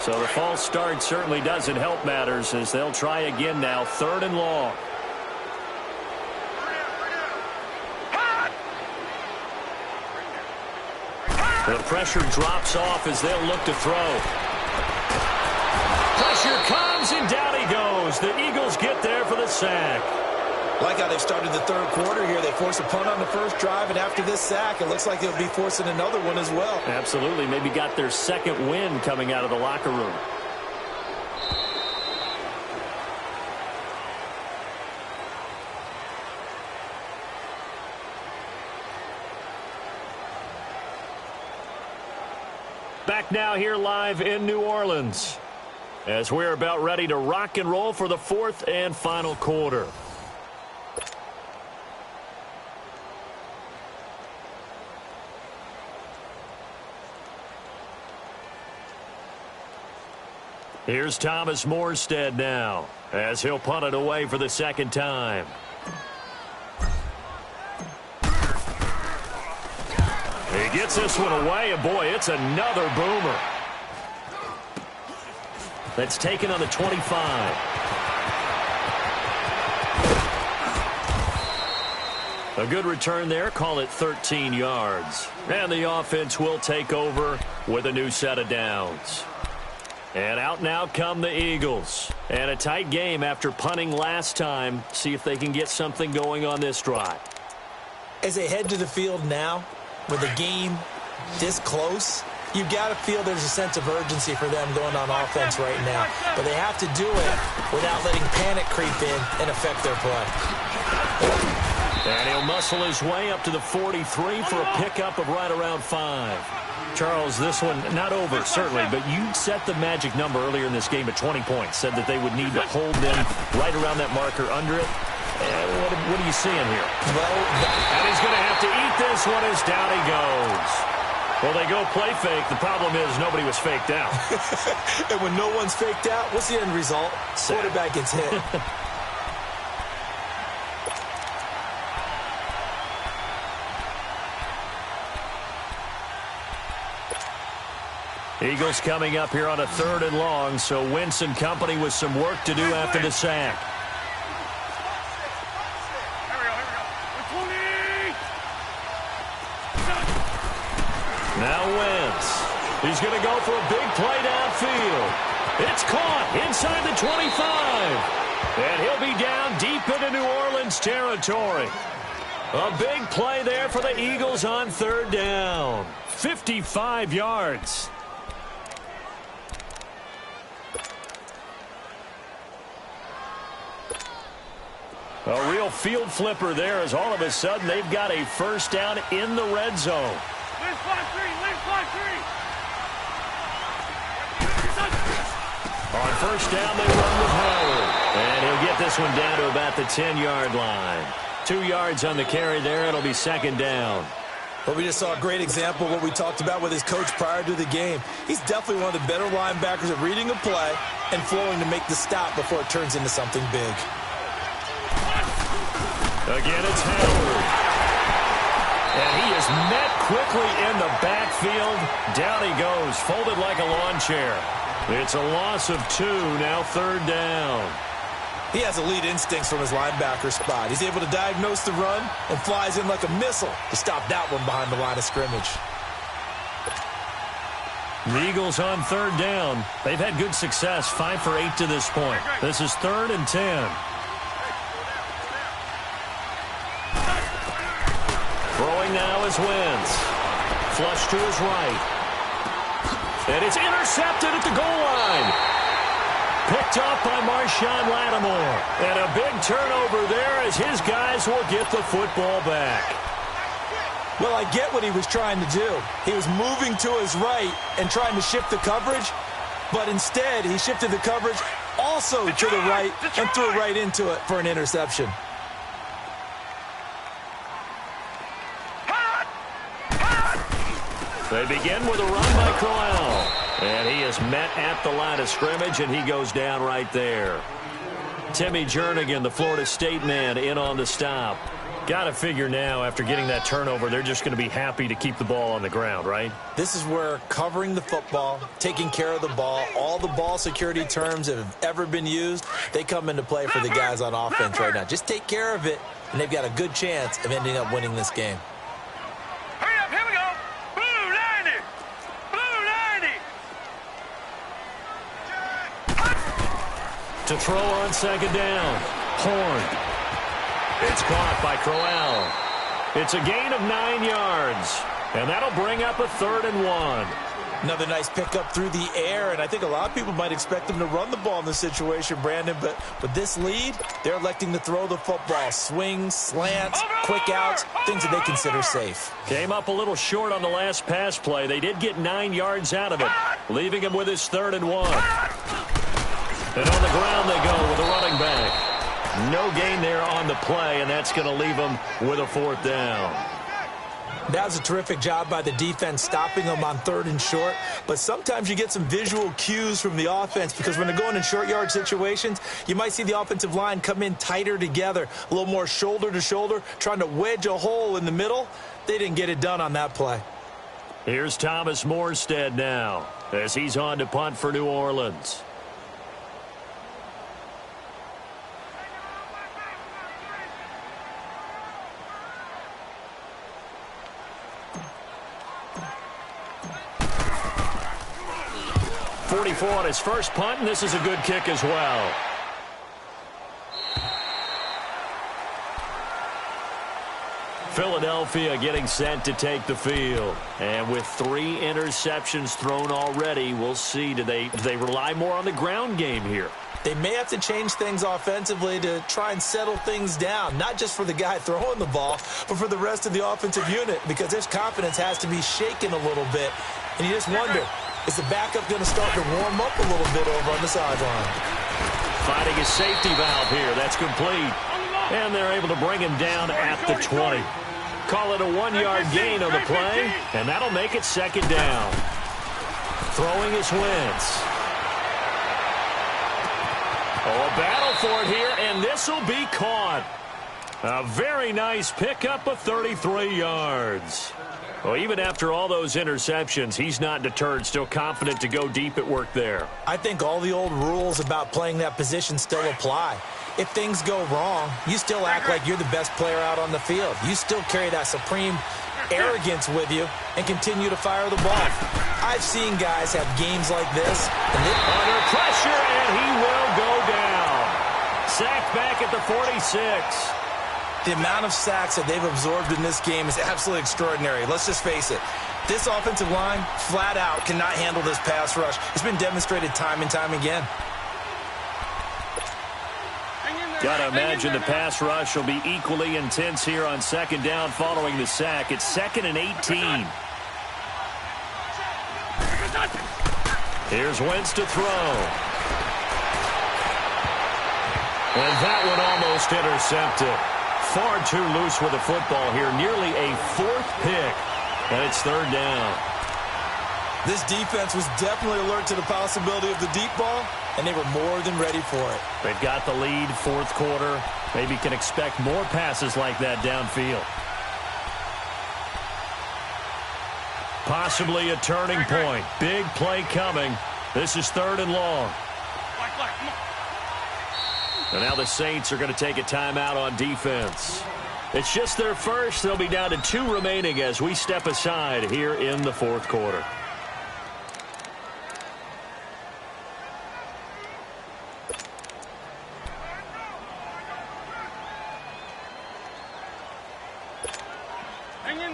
So the false start certainly doesn't help matters as they'll try again now, 3rd and long. The pressure drops off as they'll look to throw. Pressure comes, and down he goes. The Eagles get there for the sack. Like how they've started the 3rd quarter here. They force a punt on the first drive, and after this sack, it looks like they'll be forcing another one as well. Absolutely. Maybe got their 2nd win coming out of the locker room. Back now here live in New Orleans as we're about ready to rock and roll for the 4th and final quarter. Here's Thomas Morstead now as he'll punt it away for the 2nd time. He gets this one away, and boy, it's another boomer. That's taken on the 25. A good return there, call it 13 yards. And the offense will take over with a new set of downs. And out now come the Eagles. And a tight game after punting last time. See if they can get something going on this drive. As they head to the field now, with a game this close, you've got to feel there's a sense of urgency for them going on offense right now. But they have to do it without letting panic creep in and affect their play. And he'll muscle his way up to the 43 for a pickup of right around 5. Charles, this one not over, certainly, but you set the magic number earlier in this game at 20 points. Said that they would need to hold them right around that marker under it. What are you seeing here? Well, and he's going to have to eat this one as down he goes. Well, they go play fake. The problem is nobody was faked out. And when no one's faked out, what's the end result? Quarterback gets hit. Eagles coming up here on a 3rd and long, so Wentz and company with some work to do after the sack. Now Wentz. He's going to go for a big play downfield. It's caught inside the 25. And he'll be down deep into New Orleans territory. A big play there for the Eagles on 3rd down. 55 yards. A real field flipper there as all of a sudden they've got a 1st down in the red zone. Lynch flag 3, Lynch flag 3. On 1st down, they run with Howard. And he'll get this one down to about the 10-yard line. 2 yards on the carry there. It'll be 2nd down. Well, we just saw a great example of what we talked about with his coach prior to the game. He's definitely one of the better linebackers at reading a play and flowing to make the stop before it turns into something big. Again, it's Howard. And he is met quickly in the backfield. Down he goes, folded like a lawn chair. It's a loss of 2, now 3rd down. He has elite instincts from his linebacker spot. He's able to diagnose the run and flies in like a missile to stop that one behind the line of scrimmage. The Eagles on 3rd down. They've had good success, 5 for 8 to this point. This is 3rd and 10. Throwing now is Wentz. Flush to his right. And it's intercepted at the goal line. Picked off by Marshawn Lattimore. And a big turnover there as his guys will get the football back. Well, I get what he was trying to do. He was moving to his right and trying to shift the coverage, but instead he shifted the coverage also to the right and threw right into it for an interception. They begin with a run by Crowell. And he is met at the line of scrimmage, and he goes down right there. Timmy Jernigan, the Florida State man, in on the stop. Got to figure now, after getting that turnover, they're just going to be happy to keep the ball on the ground, right? This is where covering the football, taking care of the ball, all the ball security terms that have ever been used, they come into play for the guys on offense right now. Just take care of it, and they've got a good chance of ending up winning this game. Hurry up, here we go. Blue 90. Blue 90. To throw on 2nd down. Horn. It's caught by Crowell. It's a gain of 9 yards. And that'll bring up a 3rd and 1. Another nice pickup through the air, and I think a lot of people might expect them to run the ball in this situation, Brandon, but with this lead, they're electing to throw the football. Swings, slants, quick outs, things that they consider safe. Came up a little short on the last pass play. They did get 9 yards out of it, leaving him with his 3rd and 1. And on the ground they go with a running back. No gain there on the play, and that's going to leave them with a 4th down. That was a terrific job by the defense stopping them on 3rd and short, but sometimes you get some visual cues from the offense because when they're going in short yard situations, you might see the offensive line come in tighter together, a little more shoulder to shoulder, trying to wedge a hole in the middle. They didn't get it done on that play. Here's Thomas Morstead now as he's on to punt for New Orleans. .44 on his first punt, and this is a good kick as well. Philadelphia getting set to take the field. And with 3 interceptions thrown already, we'll see. Do they rely more on the ground game here? They may have to change things offensively to try and settle things down, not just for the guy throwing the ball, but for the rest of the offensive unit, because his confidence has to be shaken a little bit. And you just wonder, is the backup going to start to warm up a little bit over on the sideline? Finding his safety valve here. That's complete. And they're able to bring him down at the 20. Call it a 1-yard gain on the play, and that'll make it 2nd down. Throwing is Wentz. Oh, a battle for it here, and this will be caught. A very nice pickup of 33 yards. Well, even after all those interceptions, he's not deterred, still confident to go deep at work there. I think all the old rules about playing that position still apply. If things go wrong, you still act like you're the best player out on the field. You still carry that supreme arrogance with you and continue to fire the ball. I've seen guys have games like this. Under pressure, and he will go down. Sacked back at the 46. The amount of sacks that they've absorbed in this game is absolutely extraordinary. Let's just face it. This offensive line, flat out, cannot handle this pass rush. It's been demonstrated time and time again. Got to imagine the pass rush will be equally intense here on second down following the sack. It's 2nd and 18. Here's Wentz to throw. And that one almost intercepted. Far too loose with the football here. Nearly a 4th pick. And it's 3rd down. This defense was definitely alert to the possibility of the deep ball, and they were more than ready for it. They've got the lead, 4th quarter. Maybe can expect more passes like that downfield. Possibly a turning point. Big play coming. This is 3rd and long. And now the Saints are going to take a timeout on defense. It's just their first. They'll be down to 2 remaining as we step aside here in the 4th quarter.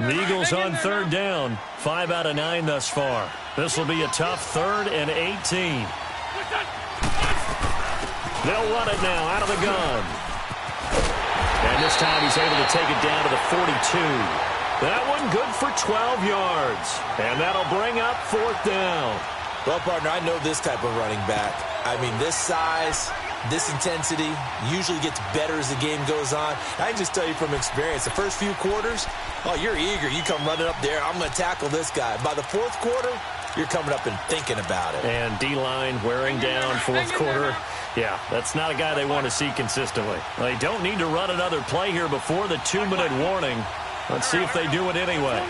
The Eagles on 3rd down. 5 out of 9 thus far. This will be a tough 3rd and 18. They'll run it now out of the gun. And this time he's able to take it down to the 42. That one good for 12 yards. And that'll bring up 4th down. Well, partner, I know this type of running back. I mean, this size, this intensity usually gets better as the game goes on. I can just tell you from experience, the first few quarters, oh, you're eager. You come running up there. I'm going to tackle this guy. By the 4th quarter, you're coming up and thinking about it. And D-line wearing down 4th quarter. Yeah, that's not a guy they want to see consistently. They don't need to run another play here before the 2-minute warning. Let's see if they do it anyway.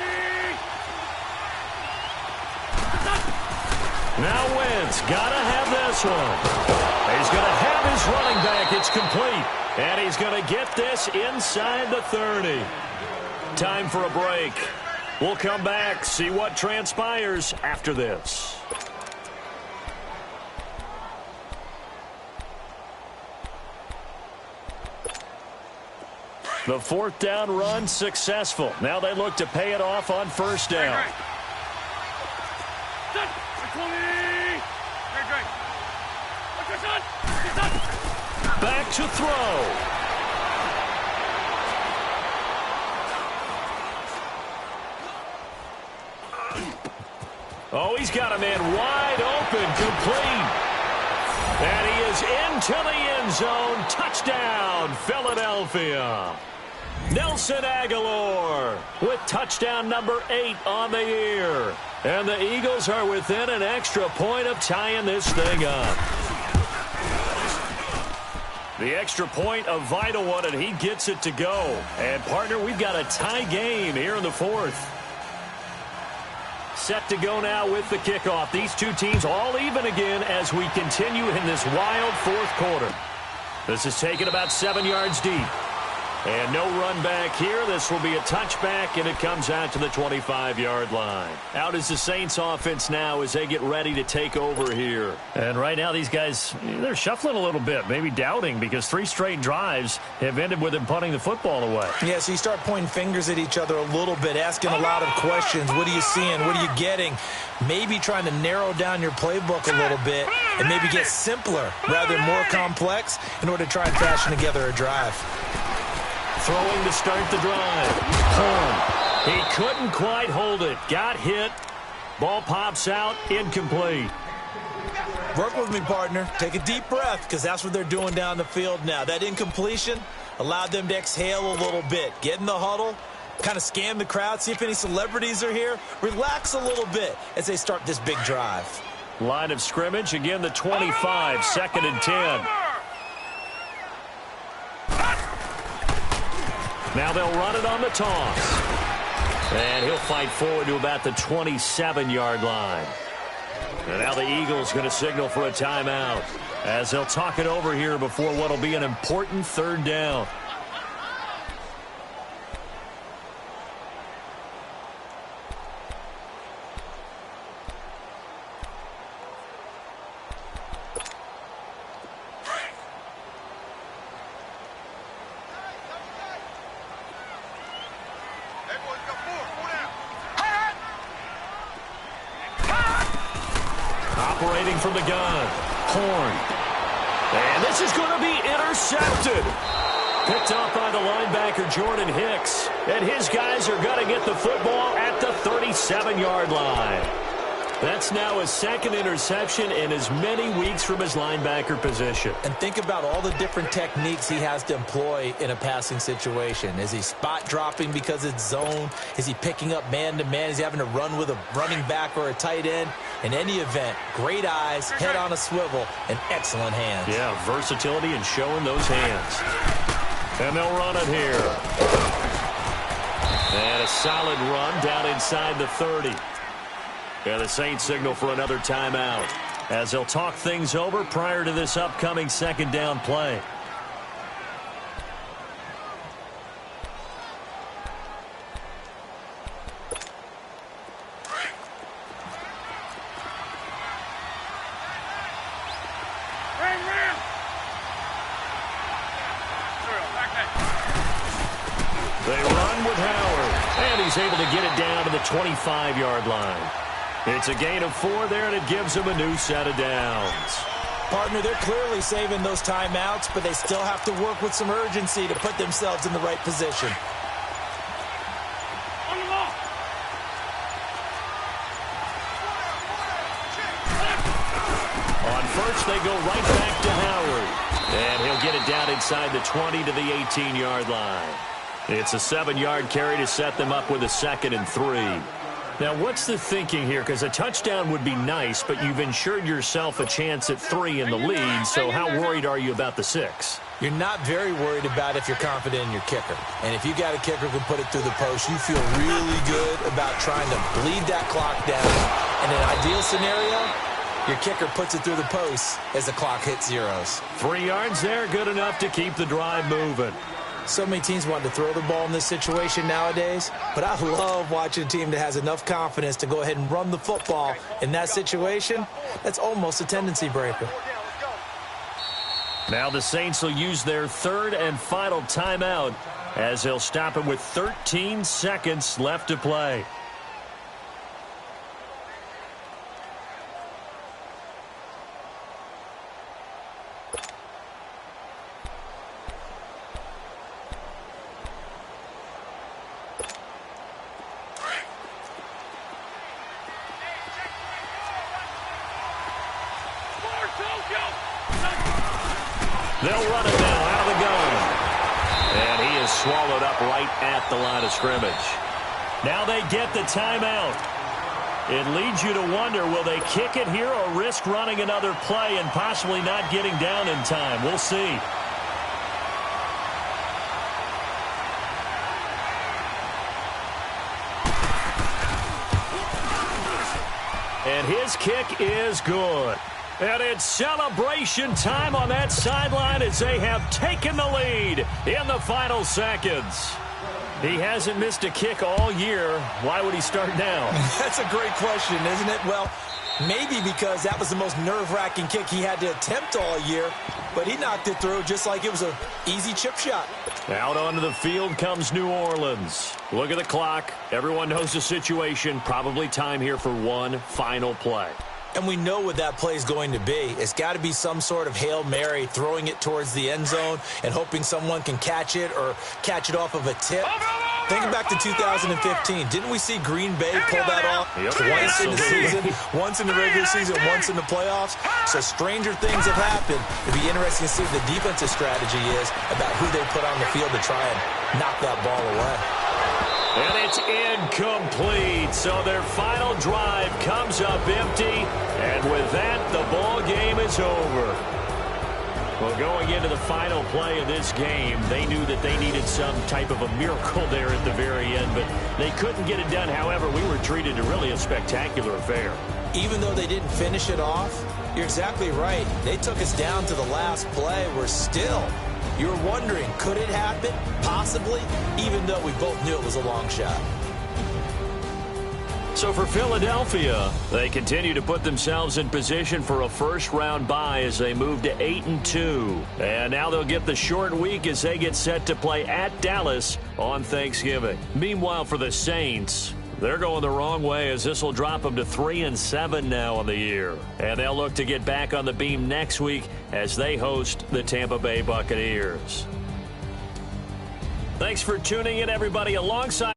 Now Wentz, gotta have this one. He's gonna have his running back. It's complete. And he's gonna get this inside the 30. Time for a break. We'll come back, see what transpires after this. The 4th down run successful. Now they look to pay it off on 1st down. Back to throw. Oh, he's got a man wide open, complete. And he is into the end zone. Touchdown, Philadelphia. Nelson Aguilar with touchdown number 8 on the year. And the Eagles are within an extra point of tying this thing up. The extra point, a vital one, and he gets it to go. And, partner, we've got a tie game here in the 4th. Set to go now with the kickoff. These two teams all even again as we continue in this wild 4th quarter. This is taken about 7 yards deep. And no run back here. This will be a touchback, and it comes out to the 25-yard line. Out is the Saints offense now as they get ready to take over here. And right now these guys, they're shuffling a little bit, maybe doubting, because 3 straight drives have ended with them punting the football away. Yeah, so you start pointing fingers at each other a little bit, asking a lot of questions. What are you seeing? What are you getting? Maybe trying to narrow down your playbook a little bit and maybe get simpler rather than more complex in order to try and fashion together a drive. Throwing to start the drive. Horn. He couldn't quite hold it. Got hit. Ball pops out. Incomplete. Work with me, partner. Take a deep breath, because that's what they're doing down the field now. That incompletion allowed them to exhale a little bit. Get in the huddle. Kind of scan the crowd. See if any celebrities are here. Relax a little bit as they start this big drive. Line of scrimmage. Again, the 25. 2nd and 10. Now they'll run it on the toss. And he'll fight forward to about the 27-yard line. And now the Eagles going to signal for a timeout as they'll talk it over here before what will be an important third down. Operating from the gun, Horn. And this is going to be intercepted. Picked off by the linebacker, Jordan Hicks. And his guys are going to get the football at the 37-yard line. That's now his second interception in as many weeks from his linebacker position. And think about all the different techniques he has to employ in a passing situation. Is he spot dropping because it's zone? Is he picking up man-to-man? Is he having to run with a running back or a tight end? In any event, great eyes, head on a swivel, and excellent hands. Yeah, versatility and showing those hands. And they'll run it here. And a solid run down inside the 30. And the Saints signal for another timeout as they'll talk things over prior to this upcoming second down play. They run with Howard, and he's able to get it down to the 25-yard line. It's a gain of 4 there, and it gives them a new set of downs. Partner, they're clearly saving those timeouts, but they still have to work with some urgency to put themselves in the right position. On first, they go right back to Howard. And he'll get it down inside the 20 to the 18-yard line. It's a 7-yard carry to set them up with a 2nd and 3. Now, what's the thinking here? Because a touchdown would be nice, but you've ensured yourself a chance at 3 in the lead, so how worried are you about the 6? You're not very worried about if you're confident in your kicker. And if you got a kicker who can put it through the post, you feel really good about trying to bleed that clock down. In an ideal scenario, your kicker puts it through the post as the clock hits zeros. 3 yards there, good enough to keep the drive moving. So many teams want to throw the ball in this situation nowadays, but I love watching a team that has enough confidence to go ahead and run the football in that situation. That's almost a tendency breaker. Now the Saints will use their 3rd and final timeout as they'll stop it with 13 seconds left to play. They'll run it now out of the gun. And he is swallowed up right at the line of scrimmage. Now they get the timeout. It leads you to wonder, will they kick it here or risk running another play and possibly not getting down in time? We'll see. And his kick is good. And it's celebration time on that sideline as they have taken the lead in the final seconds. He hasn't missed a kick all year. Why would he start now? That's a great question, isn't it? Well, maybe because that was the most nerve-wracking kick he had to attempt all year, but he knocked it through just like it was an easy chip shot. Out onto the field comes New Orleans. Look at the clock. Everyone knows the situation. Probably time here for one final play. And we know what that play is going to be. It's got to be some sort of Hail Mary, throwing it towards the end zone and hoping someone can catch it or catch it off of a tip. Think back to 2015. Didn't we see Green Bay pull that off twice in the season? Once in the regular season, once in the playoffs. So stranger things have happened. It'd be interesting to see what the defensive strategy is about who they put on the field to try and knock that ball away. And it's incomplete. So their final drive comes up empty. And with that, the ball game is over. Well, going into the final play of this game, they knew that they needed some type of a miracle there at the very end, but they couldn't get it done. However, we were treated to really a spectacular affair. Even though they didn't finish it off, you're exactly right. They took us down to the last play. We're still, you're wondering, could it happen? Possibly, even though we both knew it was a long shot. So for Philadelphia, they continue to put themselves in position for a first-round bye as they move to 8-2. And now they'll get the short week as they get set to play at Dallas on Thanksgiving. Meanwhile, for the Saints, they're going the wrong way as this will drop them to 3-7 now on the year. And they'll look to get back on the beam next week as they host the Tampa Bay Buccaneers. Thanks for tuning in, everybody, alongside